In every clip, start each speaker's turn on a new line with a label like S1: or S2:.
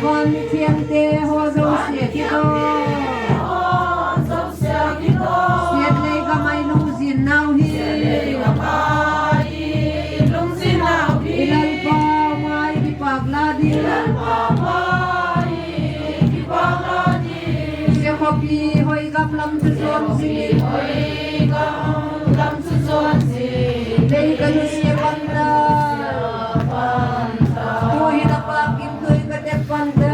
S1: Pathian te ho zo se ki to siat nei ka mai lungsiatnau hi ilalpa mai kipak ladi se hopi hoi gam lam tu zon si nei ka nu se panda tu hi na bangkim tu ka te panda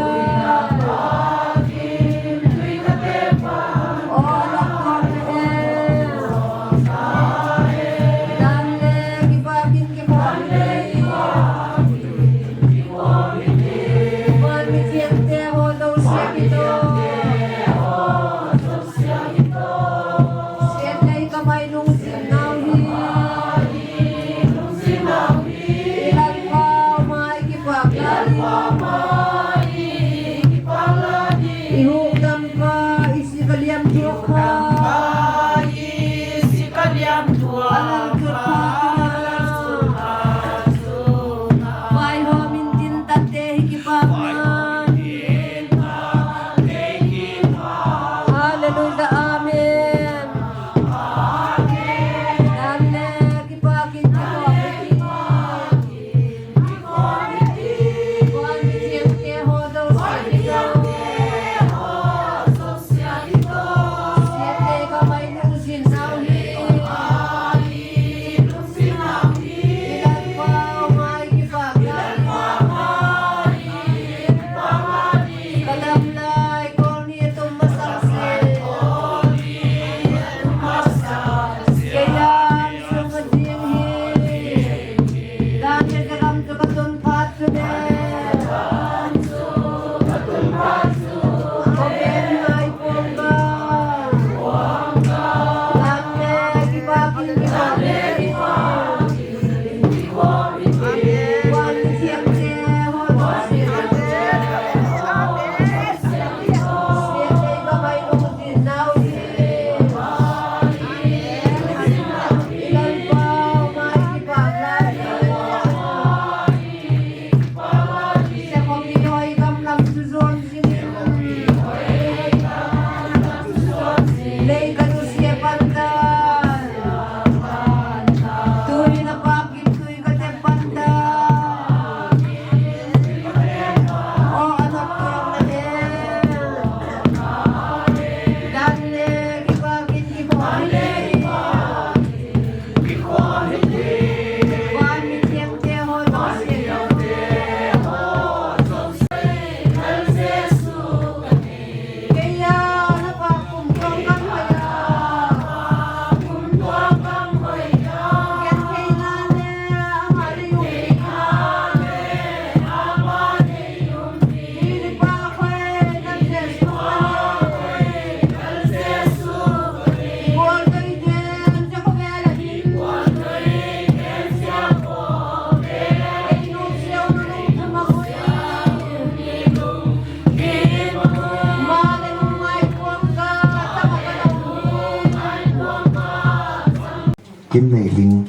S2: Kimneiling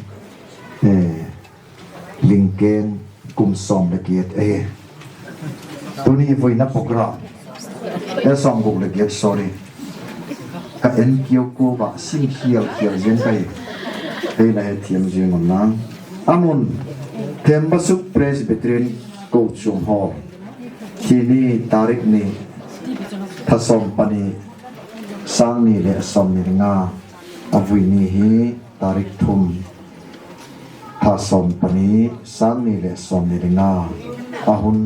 S2: lingken kum som la kiat tu ni voi na program da som guk la kiat sorry ka en kiau ko ba sim khial zen kai na he thiam jing on nang amun thembasuk presbyterian Kochuam hall kini tarik ni thasom pani sang ni le som ni nga avui ni hi tarik thum thasom pani sang ni le som ni nga ahun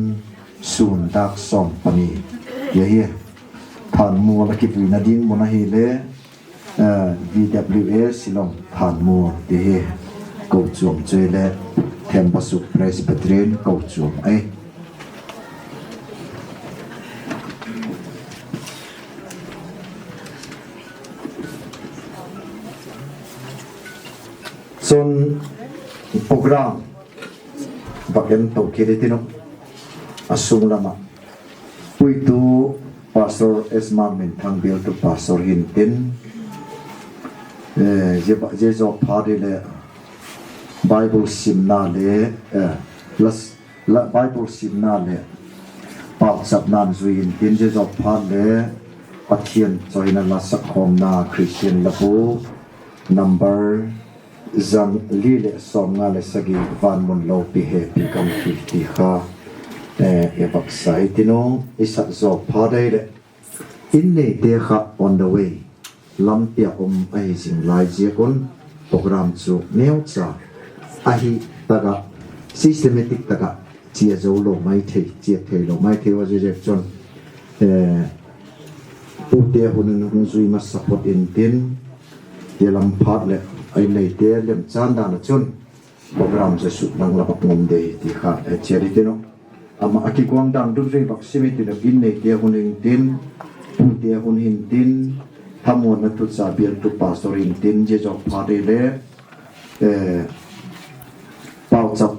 S2: sun dak som pani ye than mu la ki pui na ding mo na hi le VWS silong than mu de he Kochuam chwe le thembasuk presbyterian Kochuam ai son program bagian to kiri tino asung lama puitu pastor esma mintang bil tu pastor hintin je jo phari le bible simna le Bible simna le pa bao sập nan zuin tin je job phan le Pathian joina la sakhom na Christian lapu number zang li le som nga le sagi van mun lo pi he pi kam 50 kha e bak sai tino isa zo phadai le in nei te kha on the way lam tia ai sing lai je kon program chu neu cha ahi taga systematic taga chia zo lo mai chia thei lo mai thei wa je chon ute hun zui ma support in tin te lam phat le ai nei te lem chan da na chon program je su nang la bak ngom de ti kha cheri te no ama aki kwang dang du rei bak simi ti na in nei te hun in tin ute hun hin tin thamuan na tu cha bial tu pastor in tin je jok phat le pau chap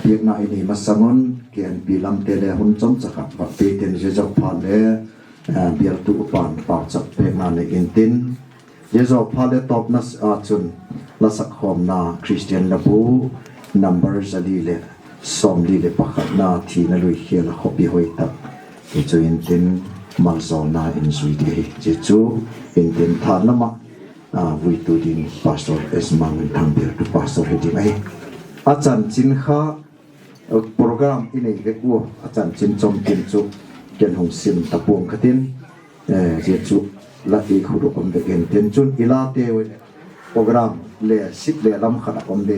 S2: piak na ini masangon kian bilam tele hun chom chaka pak pe ten je jok phan le bial tu pan pau chap piak na ne intin je jok phan le top nas a chun la sak khom na Christian labu number zali le som li le pakhat na thi na lui khel hopi hoi tak ke chu intin malzawl na in zui de je chu intin than lama vui tu din pastor esmang thang bir tu pastor hedi ai achan chin kha program inei ve ku achan chin chom tin chu ken hong sim tapong khatin je chu la i khuru om de gen ten chun ila te we program le sip le lam khana om de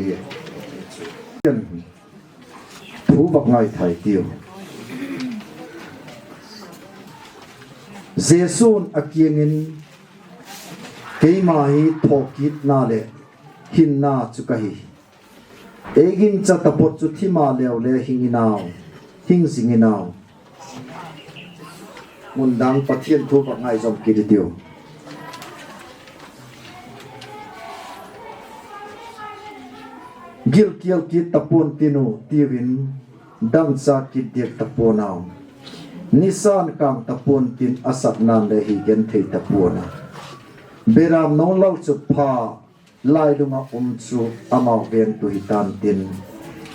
S2: ken thu bak ngai thai tiu jesun akiengin keimai thokit na le hin na chukahi egin cha tapot chu thima leo le hinginau hing singinau mundang Pathian thu bak ngai jom kiditiu gil kiel kit tapon tinu tiwin dang cha kit dek taponau nisan kam tapon tin asat nan le hi gen thei tapona beram no lau chu pha lai lunga chu amau ven tu hitan tin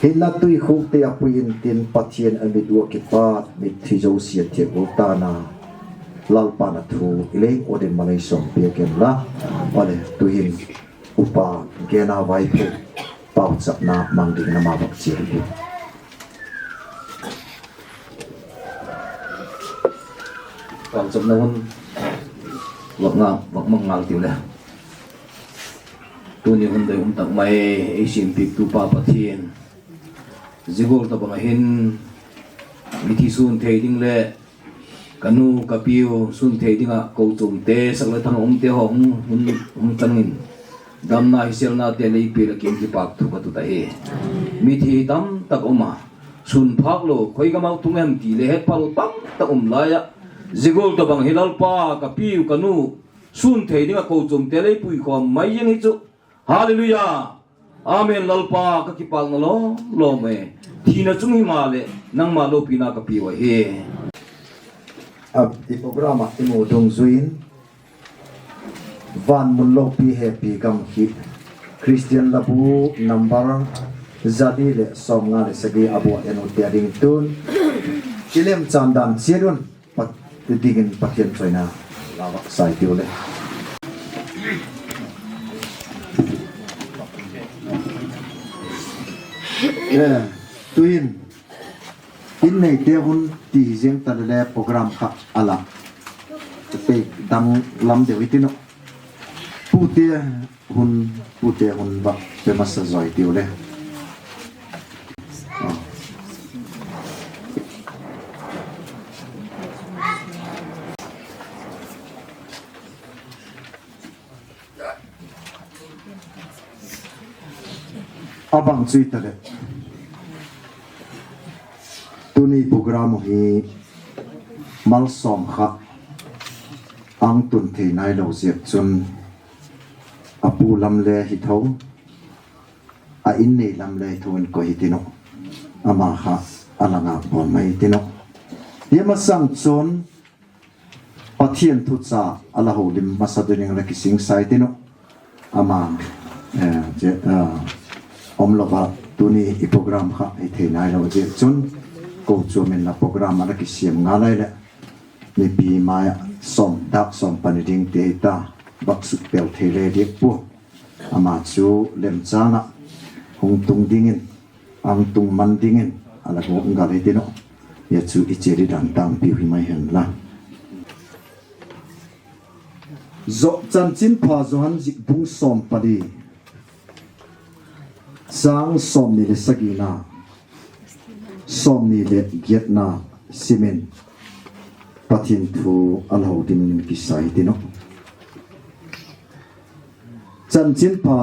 S2: hinna tui khu te apuin tin Pathian ami du kipak mit thijo sia the utana lalpana thu ile odin malai som pe ken la ole tu hin upa GENNA Vaiphei pau chap na mangding na ma bak chiri pau chap na hun wak mangal tiu le tu ni hun dai tak mai sim pik tu pa Pathian zigol ta bang hin mithi sun thei ding le kanu kapiu sun thei dinga Kochuam te sakla thang te hong hun changin damna hisel na te lei pe la KIPAKTHU ka tu ta he mithi tam tak oma sun phaklo khoi ga mau tumem ti le het pal tam ta la ya zigol ta bang hilal pa kapiu kanu sun thei dinga Kochuam te lei pui khom mai yang hi chu hallelujah amen lalpa ka kipal na lo me thina chung hi ma le nang ma lo pina ka pi wa he i programa imo dong zuin van mun lo pi happy kam hi Christian labu number zadi le som nga le sagi abo eno tiading tun kilem chandan sirun pat digin Pathian choina lawa sai tiu le tuin in nei te hun ti jeng ta le program kha ala pe dang lam de witino pute hun ba pe masa zoi tiu le abang chui ta le tuni program hi mal som kha ang tun thei nai lo ziak chun apu lam le hi tho a in nei lam le thon ko hi tino ama kha alanga bon mai tino yema sang chon Pathian thu cha ala ho lim masaduning la kising sai tino ama om lova tuni i program kha i thei nai lo ziak chun Kochuam in na program ana ki siam nga lai le ni pi ma som dak som paniding te ta bak su pel thele dik pu ama chu lem changa hung tung dingin ang tung man dingin ala ko ngal he tino ya chu i cheri dan tang pi hi mai hen la zo chan chin pha zo han zik bung som pali sang som ni le sagina som ni le GENNA simen Pathian thu alho din ki sai tino chan chin pha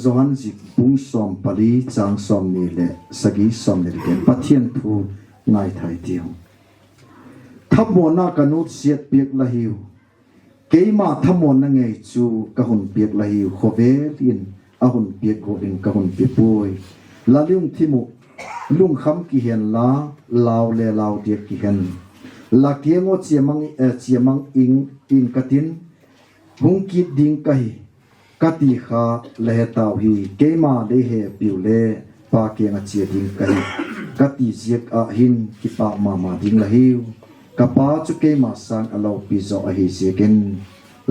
S2: zo han zik bung som pali chang som ni le sagi som ni le Pathian thu ngai thai tiu thamuan na kanut siat piak la hiu keima thamuan na ngei chu kahun piak la hiu khovel in ahun piak go in kahun pi poi la liung thimu lung kham ki hen la law le law tiak ki hen la kiengo chiamang in katin hung ki ding kai kati kha le taw hi keima de he piu le pa kienga chia ding kai kati ziak a hin kipak mama ding la hiu kapa chu keima sang alo pi zo a hi ziakin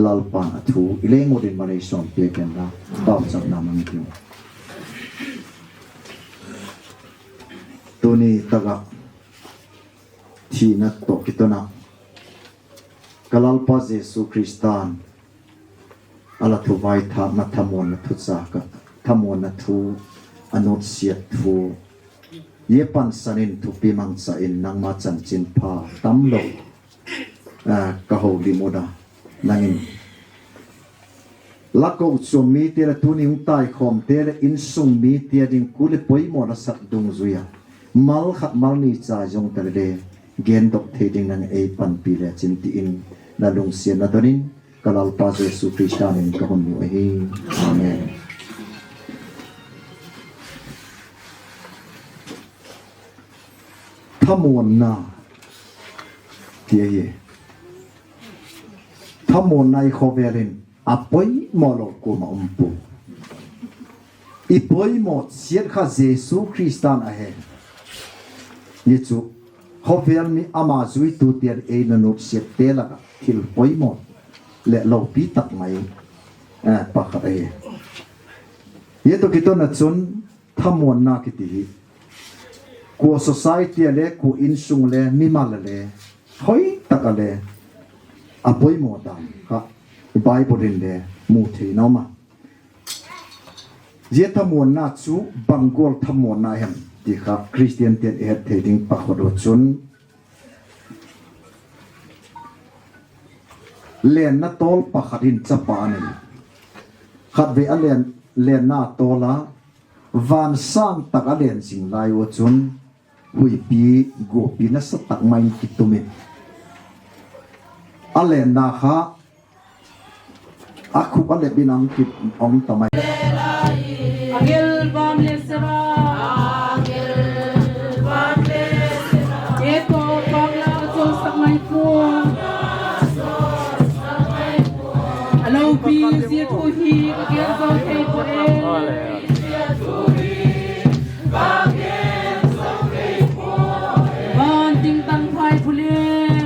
S2: lalpa thu ileng odin malay som pe ken la taw chak namang tu tuni taga thina to kitona kalalpa Jesu Kristan ala thu vai tha na thamuan na thu cha ka thamuan na thu anot siat thu ye pan sanin thu pi mang cha in nang ma chan chin pha tam lo ka ho li moda nangin lako chu mi te la tu ni ung tai khom te la insung mi te ding kule poi mo na sak dung zuya mal khat mal ni cha jong ta le gen dok the ding nang e pan pi le chin ti in na lungsiatnau tonin kalal pa Jesu Kristan in ka hon ni hi amen thamuan na tie ye thamuan nai khovelin apoi mo lo ko ma umpu ipoi mo siat kha Jesu Kristan a he yechu khovel mi ama zui tu tian e na no siat te la thil poi mo le lo pi tak mai pa kha e ye to kito na chun thamuan na ki ti ko society le ko insung le mi mal le hoi tak le apoi mo dam ha Bible in le mu the no ma je thamuan na chu bangol thamuan na hem ti kha Christian tian e the ding pa khodo chun len na tol pa kharin chapa ni khat ve alen len na tola van sam tak alen sing lai wo chun hui pi go pi na sa tak mai ki tumin alen na kha aku ale binang ki om tamai
S1: Agil bam lesera agil bam lesera eto pagla so samay po alo pi ziak ko hi agil so kay po banting tang phai phule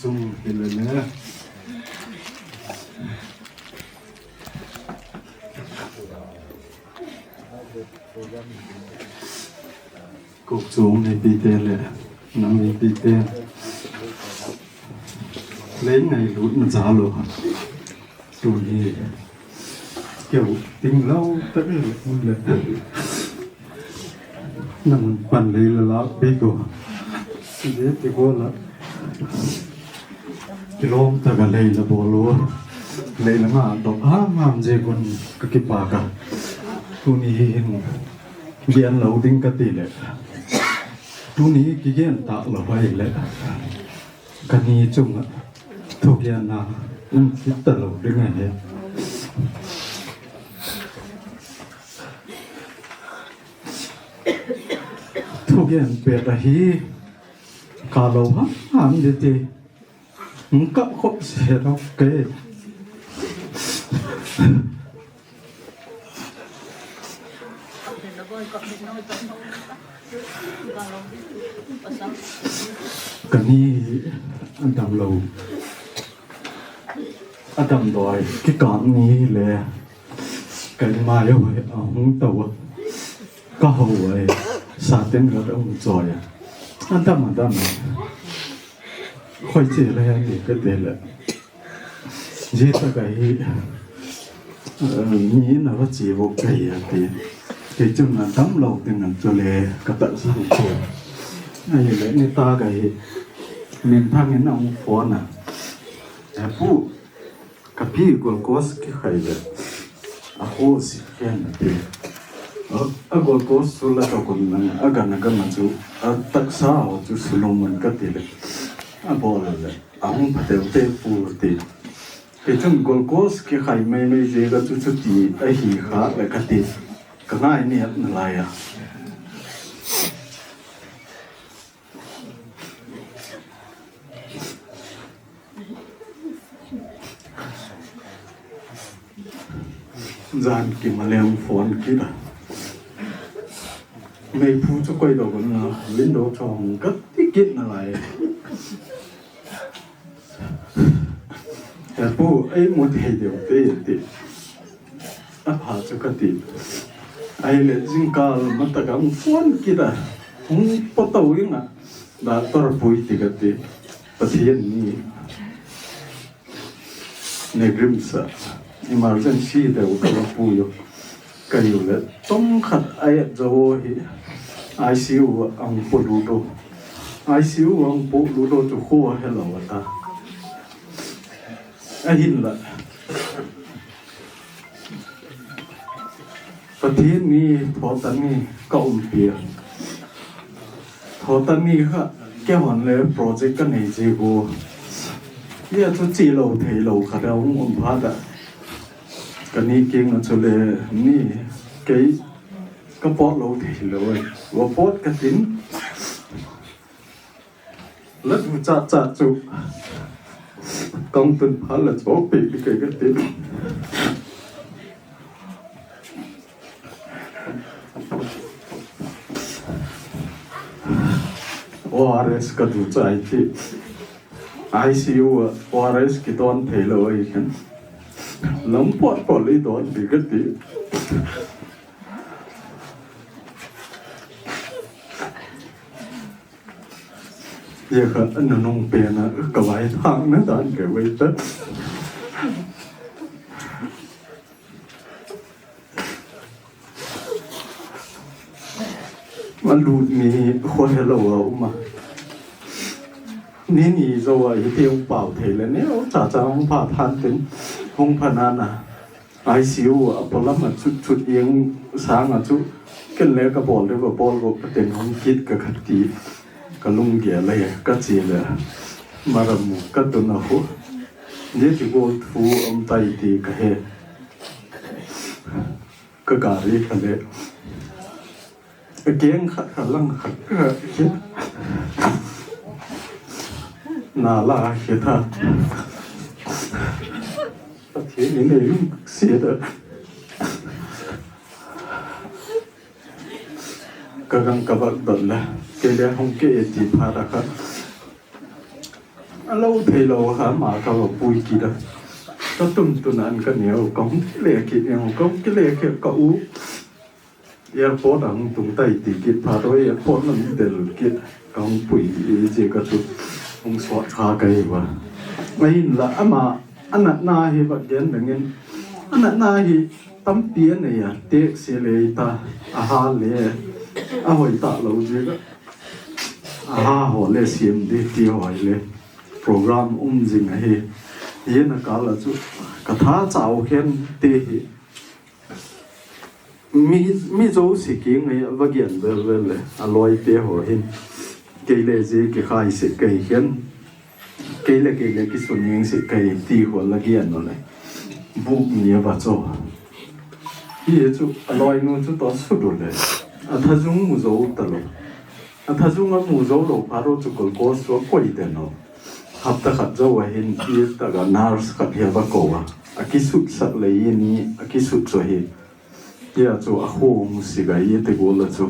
S3: chung thì là nữa Kochuam thì bị tên lệ nằm bị tên lấy ngày lút nó giá lộ tụi gì kiểu tình lâu tất là một lần nằm bàn lấy là lá bê cổ thì cô là cái lom ta cả lấy là bỏ lúa lấy là ngã đọc ngàm gì còn cái kipak à tụi này gian lâu đinh cái tỷ lệ tụi này cái gian tạ là vậy lệ Kani chung á thuộc gian là ít tờ lâu đinh ngày này thuộc gian biệt là hi cả lâu hả hàm gì thì không cấp khóc xe đâu kê Kani Adam lâu Adam đòi cái con này là cái mai rồi ông tàu có hậu ấy sa tên rồi ông giỏi Adam khỏi chỉ là gì cái đấy là gì ta cái nghĩ là có chỉ vô cái thì chung là tấm lâu thì là cho lệ cái tận sự của này là người ta cái mình thang cái nào phó nè phụ cái pi của cô cái khai là hồ sĩ khen là của cô số là cho con là gần cái mà chú tất sao chú sử dụng mình cái tiền là bỏ là ông phải đầu tư phụ tiền cái chung của cô cái khai mấy gì cái chú thì hi khá là cái tiền cái này này là lại à gian cái mà làm phòn kia là mấy phụ cho quay đầu còn là lên đầu tròn cất tiết kiệm là lại cái phụ ấy một thầy đều tê áp hạ cho cái tiền ai là riêng cả mà ta cũng phòn kia là không bắt đầu yên à đã tao bùi thì cái tiền Pathian ni negrimsa emergency đều có bùi cái là tông khát ai rồi ICU ang Phutlo ICU ang Phutlo cho khoa hay là ta ai hin là Pathian ni thọ tan ni câu bia thọ tan ni ha cái hoàn lệ project cái này gì cô bây giờ chỉ lâu thấy lâu khá là ông phát đã cái này kinh là cho lệ ni cái pot lâu thấy lâu ấy và pot cái tính rất chặt chụp công tuần phát là chỗ bị cái tính ORS cái thứ chạy thì ICU ORS cái toàn thấy lâu ấy kan lắm pot lấy toàn bị cái gì giờ cả anh nó nông bè na cái vài tháng nó toàn cái vài tết mà lụt mi khoe lâu mà nên ý rồi thì ông bảo thế là nếu trả ông Pathian đến ông Pathian à ICU à bỏ lắm mà chút yên sáng à chút cái lẽ cái bồn đấy và bồn của cái tiền ông kít cái gì cái lung kia này cái gì là mà là một cái tuần nào hốt nếu chỉ có thu ông tay thì cái hệ cái gà đi cái đấy cái kiến khát lăng khát cái nà la cái thà thế những người xịt đó cái găng cái vật đợt là cái đấy không cái gì phá ra cả lâu thầy lâu hả mà cao bùi kỳ đó có tuần ăn cái nhiều cống lệ kỳ nhiều cống cái lệ kia cậu airport ang tung tay ticket phá đôi airport là mình để kiệt cống bùi gì cái chút ông soát khá cái và ngay là mà anh na hi vật gen dengan anh na hi tấm tiền này à tiếc xe lệ ta ahia lệ hồi ta lâu gì đó ahia họ lệ xiêm đi tiêu hỏi lệ program dinh hi yên là cả là chú cả thá chào khen tê hi mi dấu sĩ kiến này vật gen về lệ alloy tê hỏi hin cây lệ gì cái khai sĩ cây khen cây lệ cái xuân những sĩ cây tì hỏi là gen nó này bút nhiều và cho hier chú alloy nó chú to số đồ lệ thà dung mù dấu tao thà dung ở mù dấu đồ 바로 chú có số quay đèn nó hấp ta khát dấu ở hiện hier ta cái nars khát hiệp vào cổ cái sụt sạt lấy ní cái sụt rồi hier chú à hồ mù xì cái hier thì gọi là chú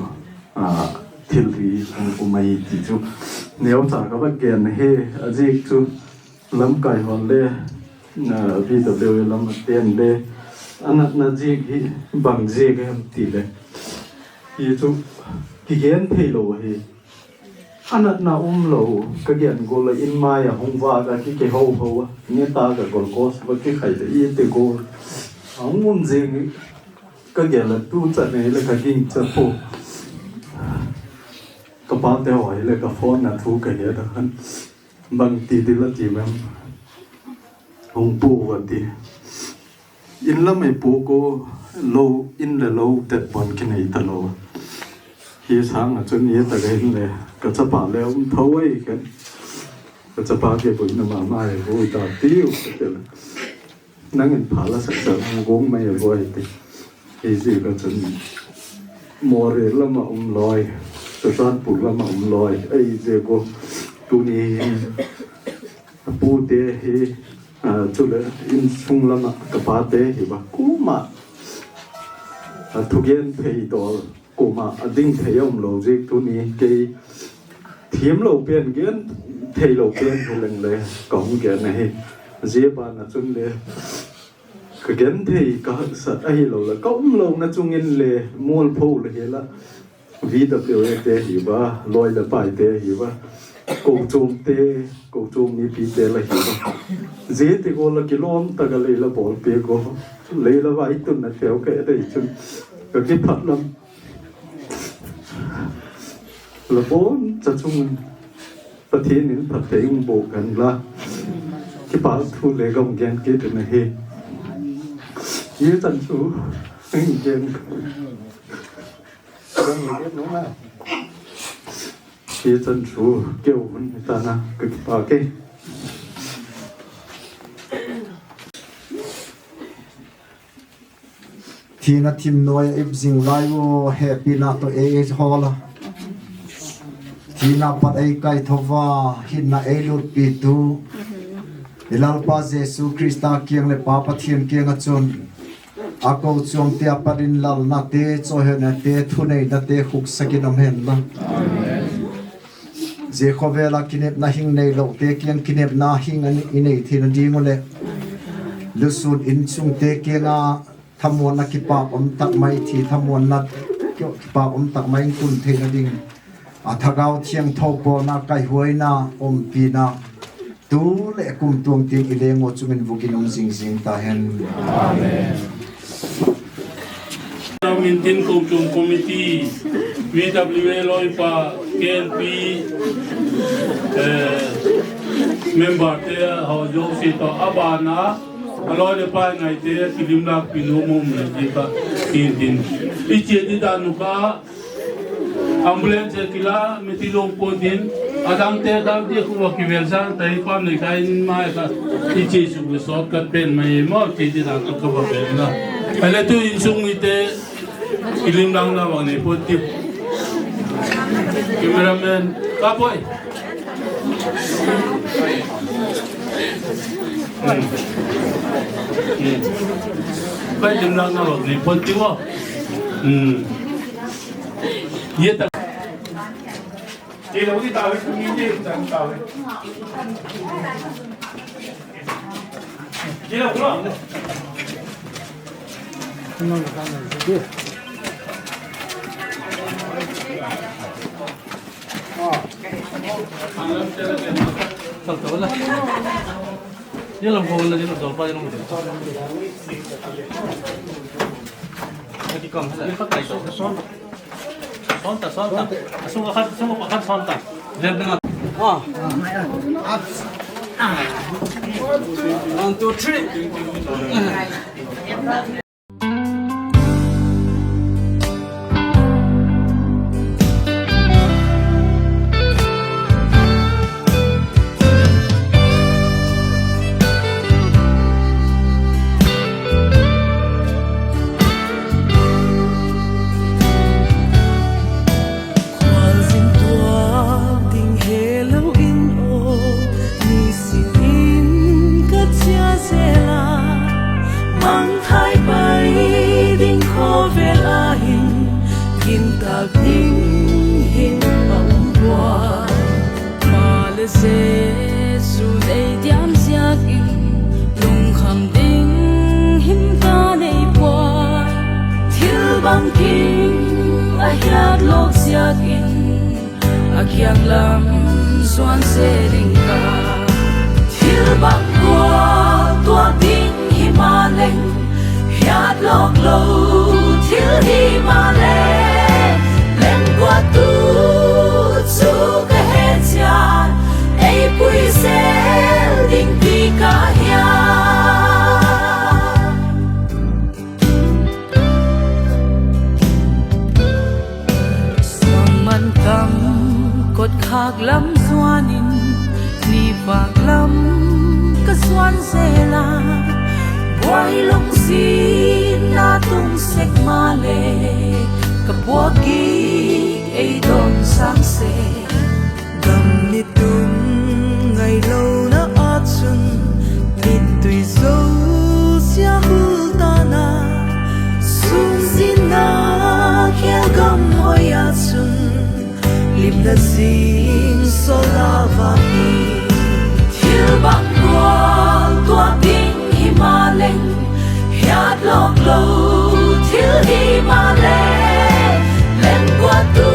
S3: thiêu ri ông mày thì chú nếu chả có bất kiện he gì chú lắm cái hoàn lệ vì tập đều lắm tiền lệ anh na gì bằng gì cái tỷ lệ thì chú cái gen thay lỗ thì anh na lâu cái gen gọi là in mai hong va cái hậu hậu nghe ta cái gọi có và cái khai là yên từ gọi ông muốn gì cái gen là tu chân này là cái kinh chân phụ cái bạn theo hỏi là cái phone là thu cái gì đó bằng tỷ là gì mà ông bố vậy thì in lắm mấy bố cô lâu in là lâu tết bọn cái này ta lâu khi sáng ở chỗ này ta cái này cái chấp bảo leo thấu ấy cái chấp bảo cái bữa nó mà mai vui ta tiêu cái là năng in phá là sẵn sàng gom mấy vui thì gì cái chỗ này mua rồi là mà lòi cho toàn phụ là mà lòi ấy gì cô tu ni bố tê hi chú là insung lắm cái bát đấy thì bà cú mà thực hiện thấy đó cú mà đinh thấy ông lâu gì tu ni cái thiếm lâu biển cái thấy lâu biển thì lần này còn cái này dễ bạn là chung lệ cái kiến thì có sợ ai lâu là có lâu là chung in lệ mua phô là hết là vì tập điều thế thì bà lôi là bài thế thì bà Kochuam ni pi te la hi je te go la kilom ta ga le la bol pe go le la vai tun na theo ke dei chun ka ki Phutlo la bon cha chung Pathian in Vaiphei bo kan la KIPAKTHU le gong gen ke te na he ye chan chu gen phía chân chú kêu vấn ta na cực bà cái
S2: thì na tim noi ép ding lai wo happy na to e hola thì na pat ai kai thova hin na eilakpi tu ilal pa Jesu Christa kiang le pa Pathian kiang a chun a Kochuam te parin lal na te cho he na te thunei na te khuk sakin om hen na je khovela kinep na hing nei lo te kian kinep na hing an inei thin ding ole Lusûnna insung te kianga thamuan na kipak tak mai thi thamuan na kipak tak mai kun thein ding a thagau thiang thopo na kai huaina pi na tu le kum tuang ting ilengo chumin vukin sing ta hen amen
S4: Mintin Kochuam committee VWA loi pa KNP member te ho jo si to abana aloi le pa ngai te eilakpi no mom le ka tin iche di danuka ambulance kila mitilong po din adang te dang di ko kivel san tai pam ne kain mai ka iche su so ka pen mai mo ti di dang ka ba pen na ale tu insung ite ilimlang na wang ni putih cameraman kapoy Baik ilimlang na wang ni putih wo ye ta chị đâu đi tàu với không đi chẳng tàu với chị đâu cũng lo
S1: Sal to la. Ye lam ko la jeno dolpa jeno mute. Aki kam hala pa kai to son. Son ta. Sunga khat son ta. Leb na. Ah. 1 2 3.
S5: bangkim ahia lungsiatnau akiang lam suan seringka thil bang qua tua ding himaleng hiat lok lo thil himale len qua tu chu ka he cha ei pui sel ding pi ka hia cầm cột khạc lắm xoanin ni bạc lắm cái xoan xe la boy lông xin na tung sek ma lệ cái bua kí ấy đón sáng xe gầm ni tung ngày lâu na át chun ni tùy dấu xia hul ta na sung xin na kia gầm Moyank chun lim na zing so lava hi thil bang qua tua ding himaleng hiat lok lo thil himale len qua tu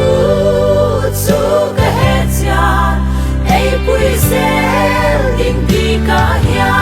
S5: chu ka he cha ei pui sel ding pi ka hia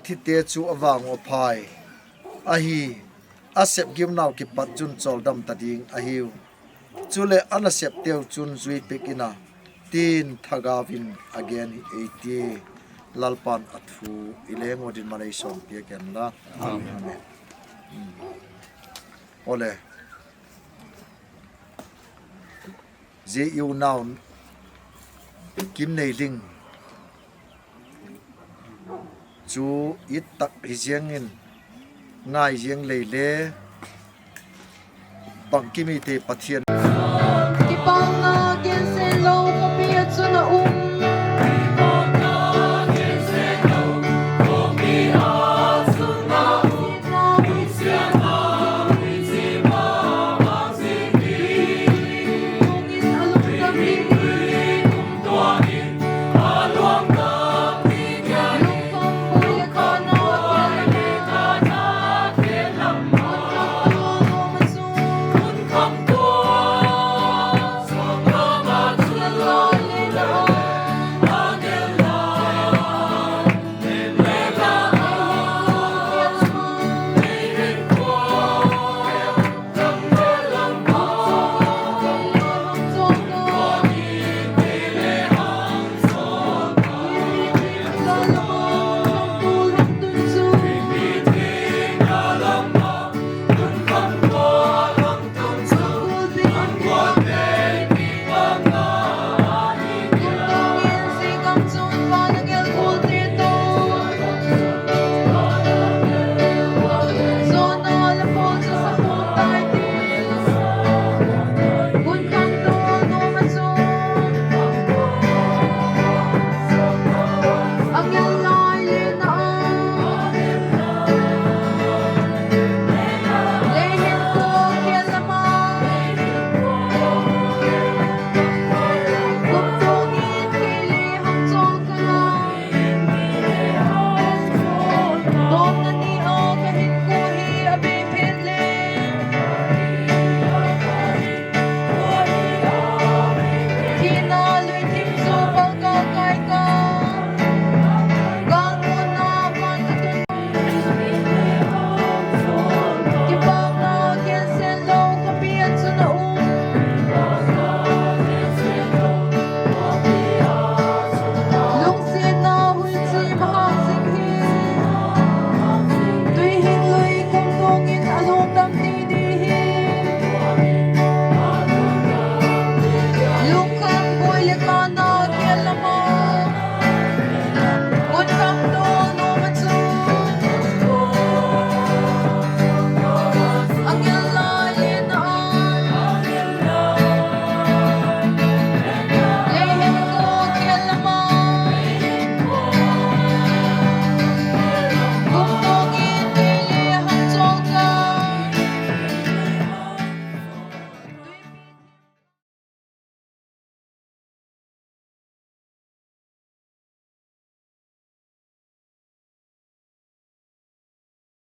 S2: thi te chu awang o phai ahi asep gimnau ki pat chun chol dam ta ding ahiu chule anasep teu chun zui pekina tin thagavin again ate lalpan athu ileng odin malai som pia ken la amen ole GENNA Kimneiling chu it tak hiziang in ngai jiang leile bangkim te Pathian
S5: kipak